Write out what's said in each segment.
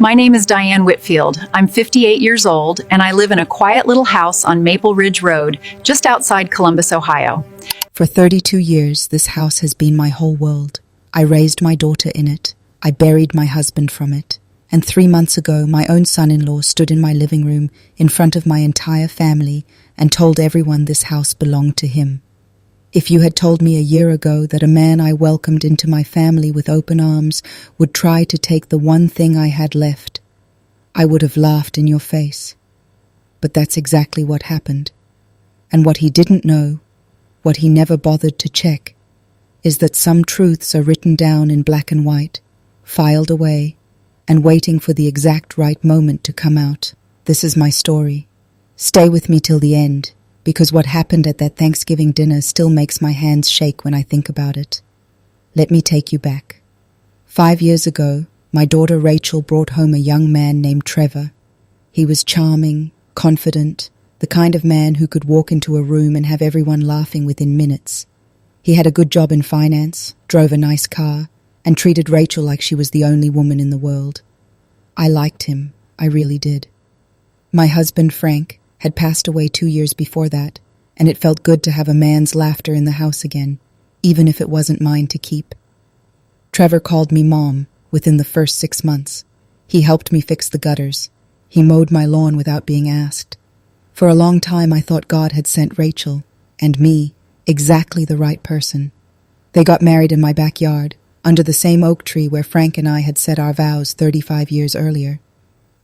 My name is Diane Whitfield. I'm 58 years old, and I live in a quiet little house on Maple Ridge Road, just outside Columbus, Ohio. For 32 years, this house has been my whole world. I raised my daughter in it. I buried my husband from it. And 3 months ago, my own son-in-law stood in my living room in front of my entire family and told everyone this house belonged to him. If you had told me a year ago that a man I welcomed into my family with open arms would try to take the one thing I had left, I would have laughed in your face. But that's exactly what happened. And what he didn't know, what he never bothered to check, is that some truths are written down in black and white, filed away, and waiting for the exact right moment to come out. This is my story. Stay with me till the end, because what happened at that Thanksgiving dinner still makes my hands shake when I think about it. Let me take you back. 5 years ago, my daughter Rachel brought home a young man named Trevor. He was charming, confident, the kind of man who could walk into a room and have everyone laughing within minutes. He had a good job in finance, drove a nice car, and treated Rachel like she was the only woman in the world. I liked him, I really did. My husband, Frank, had passed away 2 years before that, and it felt good to have a man's laughter in the house again, even if it wasn't mine to keep. Trevor called me Mom within the first 6 months. He helped me fix the gutters. He mowed my lawn without being asked. For a long time I thought God had sent Rachel, and me, exactly the right person. They got married in my backyard, under the same oak tree where Frank and I had said our vows 35 years earlier.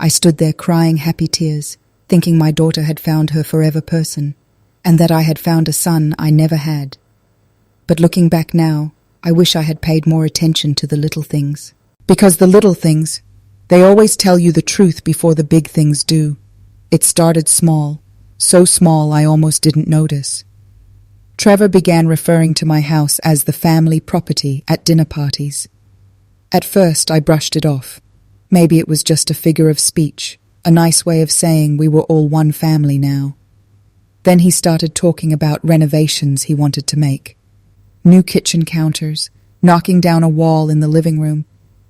I stood there crying happy tears, thinking my daughter had found her forever person, and that I had found a son I never had. But looking back now, I wish I had paid more attention to the little things. Because the little things, they always tell you the truth before the big things do. It started small, so small I almost didn't notice. Trevor began referring to my house as the family property at dinner parties. At first I brushed it off. Maybe it was just a figure of speech, a nice way of saying we were all one family now. Then he started talking about renovations he wanted to make. New kitchen counters, knocking down a wall in the living room.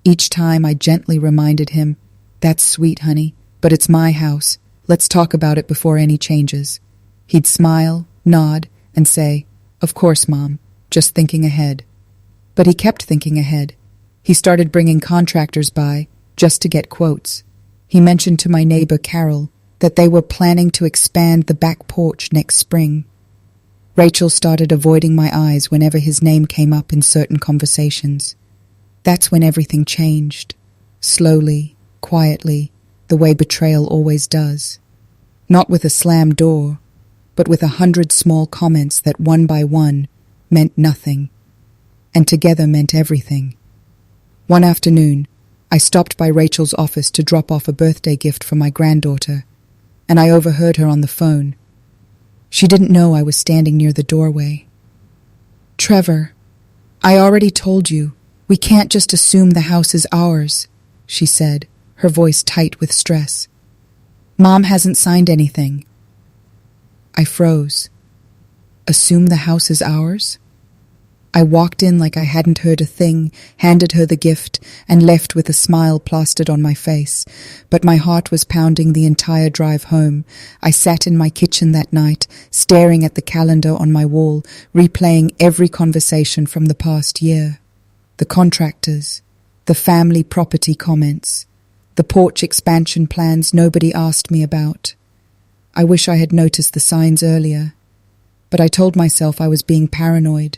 Each time I gently reminded him, "That's sweet, honey, but it's my house. Let's talk about it before any changes." He'd smile, nod, and say, "Of course, Mom, just thinking ahead." But he kept thinking ahead. He started bringing contractors by, just to get quotes. He mentioned to my neighbor Carol that they were planning to expand the back porch next spring. Rachel started avoiding my eyes whenever his name came up in certain conversations. That's when everything changed. Slowly, quietly, the way betrayal always does. Not with a slammed door, but with 100 small comments that one by one meant nothing, and together meant everything. One afternoon, I stopped by Rachel's office to drop off a birthday gift for my granddaughter, and I overheard her on the phone. She didn't know I was standing near the doorway. "Trevor, I already told you, we can't just assume the house is ours," she said, her voice tight with stress. "Mom hasn't signed anything." I froze. Assume the house is ours? I walked in like I hadn't heard a thing, handed her the gift, and left with a smile plastered on my face. But my heart was pounding the entire drive home. I sat in my kitchen that night, staring at the calendar on my wall, replaying every conversation from the past year. The contractors, the family property comments, the porch expansion plans nobody asked me about. I wish I had noticed the signs earlier, but I told myself I was being paranoid.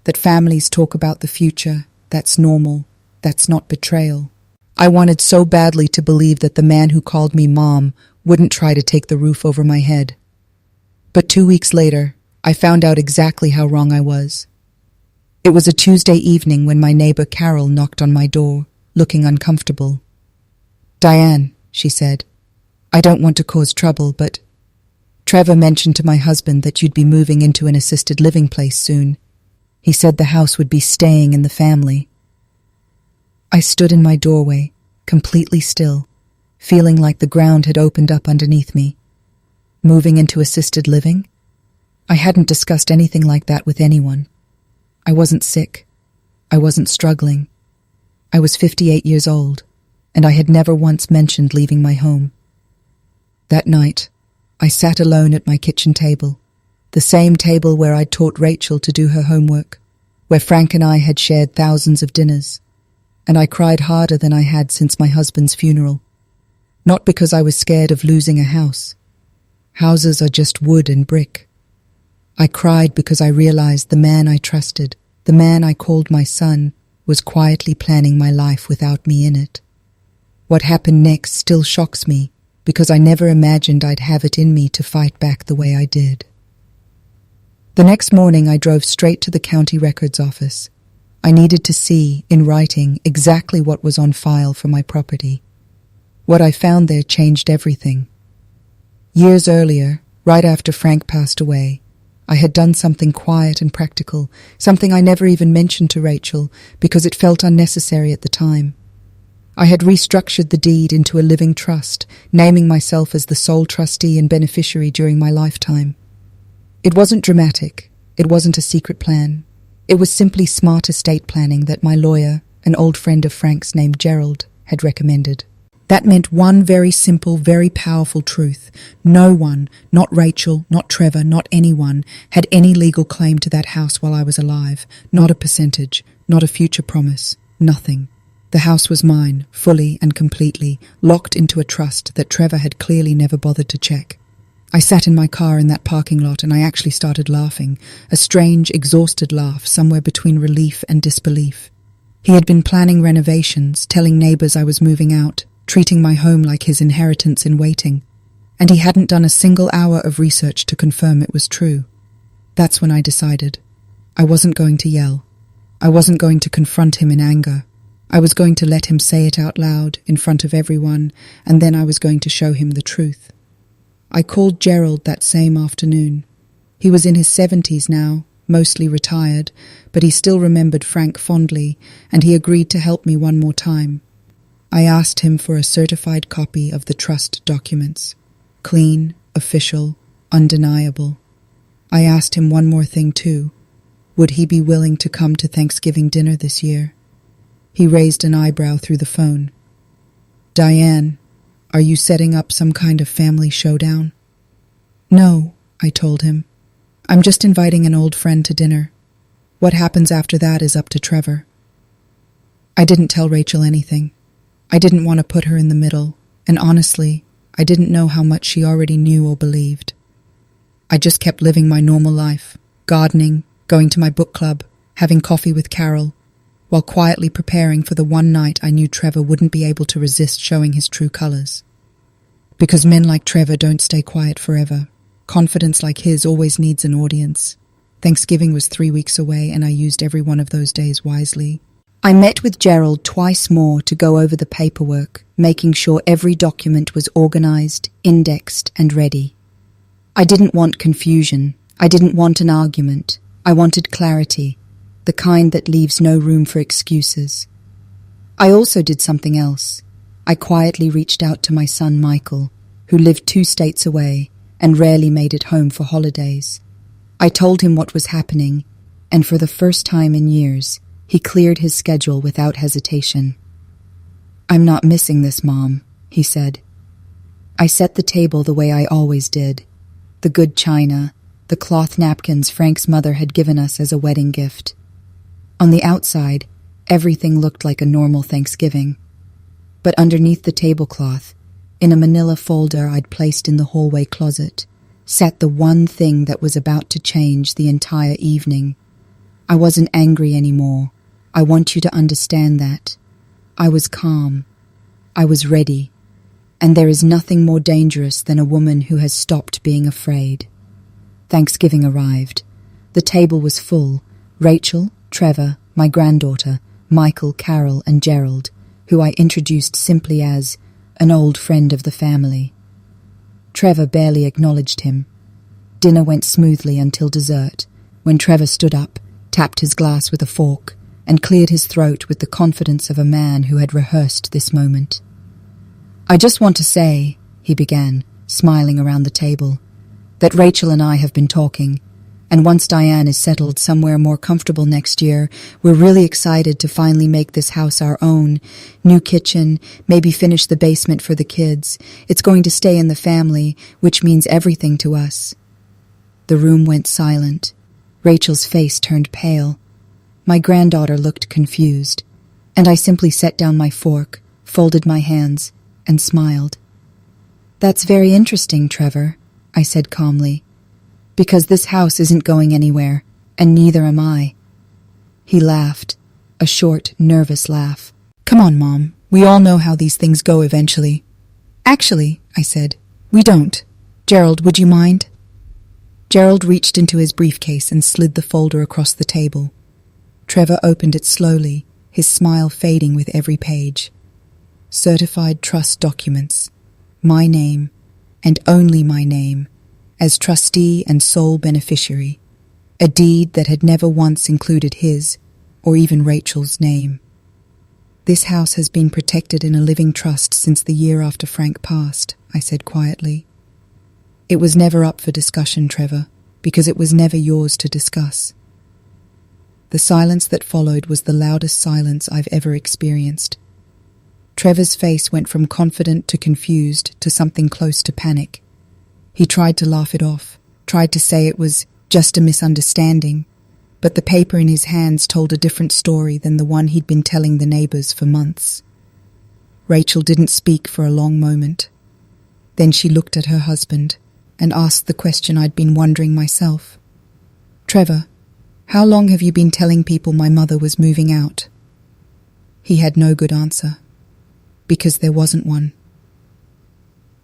That families talk about the future, that's normal, that's not betrayal. I wanted so badly to believe that the man who called me Mom wouldn't try to take the roof over my head. But 2 weeks later, I found out exactly how wrong I was. It was a Tuesday evening when my neighbor Carol knocked on my door, looking uncomfortable. "Diane," she said, "I don't want to cause trouble, but Trevor mentioned to my husband that you'd be moving into an assisted living place soon. He said the house would be staying in the family." I stood in my doorway, completely still, feeling like the ground had opened up underneath me. Moving into assisted living? I hadn't discussed anything like that with anyone. I wasn't sick. I wasn't struggling. I was 58 years old. and I had never once mentioned leaving my home. That night, I sat alone at my kitchen table, the same table where I'd taught Rachel to do her homework, where Frank and I had shared thousands of dinners, and I cried harder than I had since my husband's funeral. Not because I was scared of losing a house. Houses are just wood and brick. I cried because I realized the man I trusted, the man I called my son, was quietly planning my life without me in it. What happened next still shocks me, because I never imagined I'd have it in me to fight back the way I did. The next morning I drove straight to the county records office. I needed to see, in writing, exactly what was on file for my property. What I found there changed everything. Years earlier, right after Frank passed away, I had done something quiet and practical, something I never even mentioned to Rachel because it felt unnecessary at the time. I had restructured the deed into a living trust, naming myself as the sole trustee and beneficiary during my lifetime. It wasn't dramatic. It wasn't a secret plan. It was simply smart estate planning that my lawyer, an old friend of Frank's named Gerald, had recommended. That meant one very simple, very powerful truth. No one, not Rachel, not Trevor, not anyone, had any legal claim to that house while I was alive. Not a percentage, not a future promise, nothing. The house was mine, fully and completely, locked into a trust that Trevor had clearly never bothered to check. I sat in my car in that parking lot and I actually started laughing, a strange, exhausted laugh somewhere between relief and disbelief. He had been planning renovations, telling neighbors I was moving out, treating my home like his inheritance in waiting, and he hadn't done a single hour of research to confirm it was true. That's when I decided. I wasn't going to yell. I wasn't going to confront him in anger. I was going to let him say it out loud in front of everyone, and then I was going to show him the truth. I called Gerald that same afternoon. He was in his 70s now, mostly retired, but he still remembered Frank fondly, and he agreed to help me one more time. I asked him for a certified copy of the trust documents. Clean, official, undeniable. I asked him one more thing too. Would he be willing to come to Thanksgiving dinner this year? He raised an eyebrow through the phone. "Diane, are you setting up some kind of family showdown?" "No," I told him. "I'm just inviting an old friend to dinner. What happens after that is up to Trevor." I didn't tell Rachel anything. I didn't want to put her in the middle, and honestly, I didn't know how much she already knew or believed. I just kept living my normal life, gardening, going to my book club, having coffee with Carol, while quietly preparing for the one night I knew Trevor wouldn't be able to resist showing his true colors. Because men like Trevor don't stay quiet forever. Confidence like his always needs an audience. Thanksgiving was 3 weeks away, and I used every one of those days wisely. I met with Gerald twice more to go over the paperwork, making sure every document was organized, indexed, and ready. I didn't want confusion. I didn't want an argument. I wanted clarity. The kind that leaves no room for excuses. I also did something else. I quietly reached out to my son Michael, who lived 2 states away and rarely made it home for holidays. I told him what was happening, and for the first time in years, he cleared his schedule without hesitation. "I'm not missing this, Mom," he said. I set the table the way I always did. The good china, the cloth napkins Frank's mother had given us as a wedding gift. On the outside, everything looked like a normal Thanksgiving. But underneath the tablecloth, in a manila folder I'd placed in the hallway closet, sat the one thing that was about to change the entire evening. I wasn't angry anymore. I want you to understand that. I was calm. I was ready. And there is nothing more dangerous than a woman who has stopped being afraid. Thanksgiving arrived. The table was full. Rachel, Trevor, my granddaughter, Michael, Carol, and Gerald, who I introduced simply as an old friend of the family. Trevor barely acknowledged him. Dinner went smoothly until dessert, when Trevor stood up, tapped his glass with a fork, and cleared his throat with the confidence of a man who had rehearsed this moment. "I just want to say," he began, smiling around the table, "that Rachel and I have been talking, And once Diane is settled somewhere more comfortable next year, we're really excited to finally make this house our own. New kitchen, maybe finish the basement for the kids. It's going to stay in the family, which means everything to us. The room went silent. Rachel's face turned pale. My granddaughter looked confused, and I simply set down my fork, folded my hands, and smiled. "That's very interesting, Trevor," I said calmly, "because this house isn't going anywhere, and neither am I." He laughed, a short, nervous laugh. "Come on, Mom. We all know how these things go eventually." "Actually," I said, "we don't. Gerald, would you mind?" Gerald reached into his briefcase and slid the folder across the table. Trevor opened it slowly, his smile fading with every page. Certified trust documents. My name, and only my name, as trustee and sole beneficiary. A deed that had never once included his, or even Rachel's, name. "This house has been protected in a living trust since the year after Frank passed," I said quietly. "It was never up for discussion, Trevor, because it was never yours to discuss." The silence that followed was the loudest silence I've ever experienced. Trevor's face went from confident to confused to something close to panic. He tried to laugh it off, tried to say it was just a misunderstanding, but the paper in his hands told a different story than the one he'd been telling the neighbors for months. Rachel didn't speak for a long moment. Then she looked at her husband and asked the question I'd been wondering myself. "Trevor, how long have you been telling people my mother was moving out?" He had no good answer, because there wasn't one.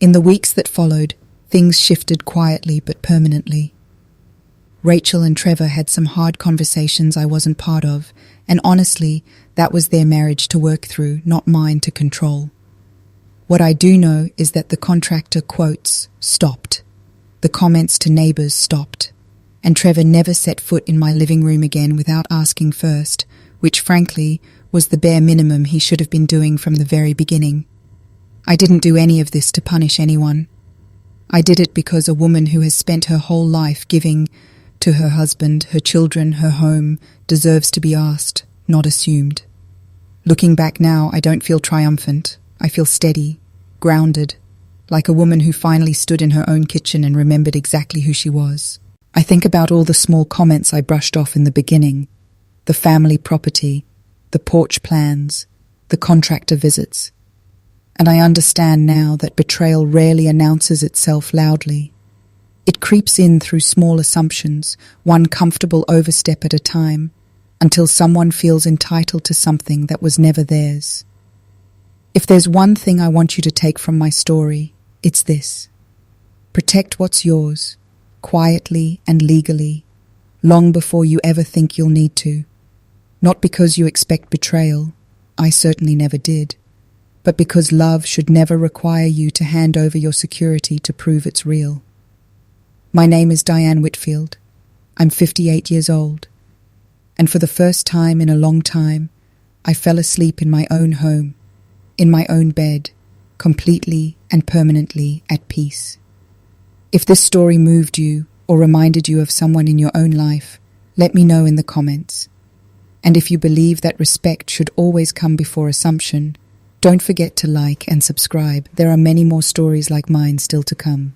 In the weeks that followed, things shifted quietly but permanently. Rachel and Trevor had some hard conversations I wasn't part of, and honestly, that was their marriage to work through, not mine to control. What I do know is that the contractor quotes stopped. The comments to neighbors stopped. And Trevor never set foot in my living room again without asking first, which frankly was the bare minimum he should have been doing from the very beginning. I didn't do any of this to punish anyone. I did it because a woman who has spent her whole life giving to her husband, her children, her home, deserves to be asked, not assumed. Looking back now, I don't feel triumphant. I feel steady, grounded, like a woman who finally stood in her own kitchen and remembered exactly who she was. I think about all the small comments I brushed off in the beginning, the family property, the porch plans, the contractor visits, and I understand now that betrayal rarely announces itself loudly. It creeps in through small assumptions, one comfortable overstep at a time, until someone feels entitled to something that was never theirs. If there's one thing I want you to take from my story, it's this. Protect what's yours, quietly and legally, long before you ever think you'll need to. Not because you expect betrayal, I certainly never did, but because love should never require you to hand over your security to prove it's real. My name is Diane Whitfield. I'm 58 years old, and for the first time in a long time, I fell asleep in my own home, in my own bed, completely and permanently at peace. If this story moved you or reminded you of someone in your own life, let me know in the comments. And if you believe that respect should always come before assumption, don't forget to like and subscribe. There are many more stories like mine still to come.